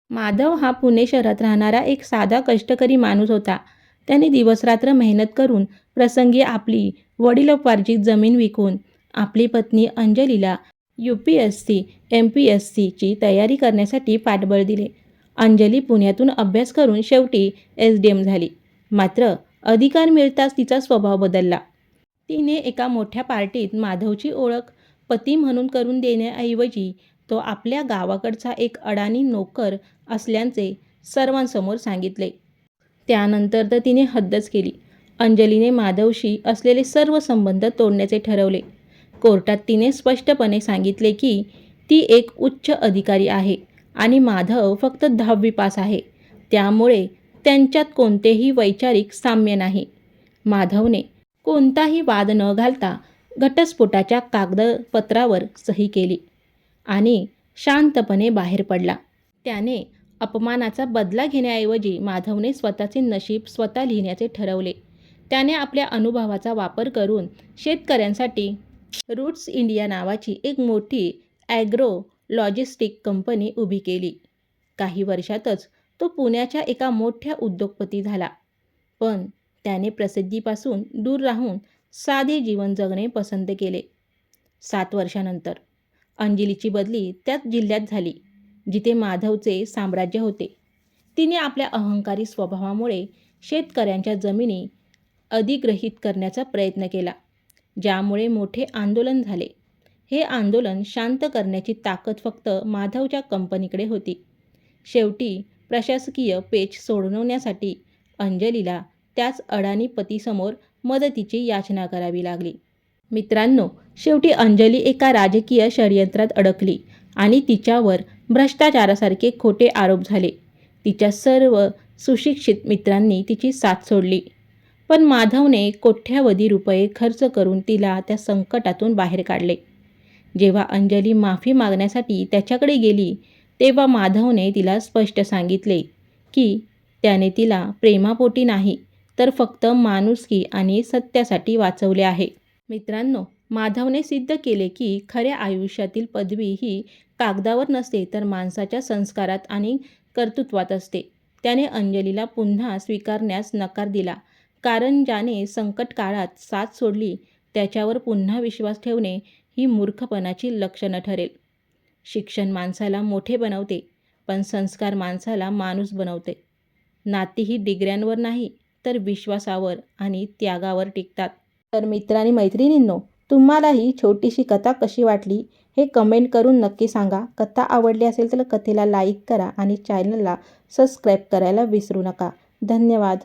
माधव हा पुणे शहरात राहणारा एक साधा कष्टकरी माणूस होता. त्याने दिवसरात्र मेहनत करून प्रसंगी आपली वडिलोपार्जित जमीन विकून आपली पत्नी अंजलीला UPSC MPSCची तयारी करण्यासाठी पाठबळ दिले. अंजली पुण्यातून अभ्यास करून शेवटी SDM झाली. मात्र अधिकार मिळताच तिचा स्वभाव बदलला. तिने एका मोठ्या पार्टीत माधवची ओळख पती म्हणून करून देण्याऐवजी तो आपल्या गावाकडचा एक अडाणी नोकर असल्याचे सर्वांसमोर सांगितले. त्यानंतर तर तिने हद्दच केली. अंजलीने माधवशी असलेले सर्व संबंध तोडण्याचे ठरवले. कोर्टात तिने स्पष्टपणे सांगितले की ती एक उच्च अधिकारी आहे आणि माधव फक्त 10वी पास आहे. त्यामुळे त्यांच्यात कोणतेही वैचारिक साम्य नाही. माधवने कोणताही वाद न घालता घटस्फोटाच्या कागदपत्रावर सही केली आणि शांतपणे बाहेर पडला. त्याने अपमानाचा बदला घेण्याऐवजी माधवने स्वतःचे नशीब स्वतः लिहिण्याचे ठरवले. त्याने आपल्या अनुभवाचा वापर करून शेतकऱ्यांसाठी रूट्स इंडिया नावाची एक मोठी ॲग्रो लॉजिस्टिक कंपनी उभी केली. काही वर्षातच तो पुण्याच्या एका मोठ्या उद्योगपती झाला. पण त्याने प्रसिद्धीपासून दूर राहून साधे जीवन जगणे पसंत केले. 7 वर्षानंतर अंजलीची बदली त्याच जिल्ह्यात झाली जिथे माधवचे साम्राज्य होते. तिने आपल्या अहंकारी स्वभावामुळे शेतकऱ्यांच्या जमिनी अधिग्रहित करण्याचा प्रयत्न केला, ज्यामुळे मोठे आंदोलन झाले. हे आंदोलन शांत करण्याची ताकद फक्त माधवच्या कंपनीकडे होती. शेवटी प्रशासकीय पेच सोडवण्यासाठी अंजलीला त्याच अडाणी पतीसमोर मदतीची याचना करावी लागली. मित्रांनो, शेवटी अंजली एका राजकीय षडयंत्रात अडकली आणि तिच्यावर भ्रष्टाचारासारखे खोटे आरोप झाले. तिच्या सर्व सुशिक्षित मित्रांनी तिची साथ सोडली. पण माधवने कोट्यवधी रुपये खर्च करून तिला त्या संकटातून बाहेर काढले. जेव्हा अंजली माफी मागण्यासाठी त्याच्याकडे गेली, तेव्हा माधवने तिला स्पष्ट सांगितले की त्याने तिला प्रेमापोटी नाही, तर फक्त माणुसकी आणि सत्यासाठी वाचवले आहे. मित्रांनो, माधवने सिद्ध केले की खऱ्या आयुष्यातील पदवी ही कागदावर नसते, तर माणसाच्या संस्कारात आणि कर्तृत्वात असते. त्याने अंजलीला पुन्हा स्वीकारण्यास नकार दिला, कारण ज्याने संकट काळात साथ सोडली त्याच्यावर पुन्हा विश्वास ठेवणे ही मूर्खपणाची लक्षणं ठरेल. शिक्षण माणसाला मोठे बनवते, पण संस्कार माणसाला माणूस बनवते. नाती ही डिग्र्यांवर नाही, तर विश्वासावर आणि त्यागावर टिकतात. तर मित्रांनी मैत्रिणींनो, तुम्हाला ही छोटीशी कथा कशी वाटली हे कमेंट करून नक्की सांगा. कथा आवडली असेल तर कथेला लाईक करा आणि चॅनलला सबस्क्राईब करायला विसरू नका. धन्यवाद.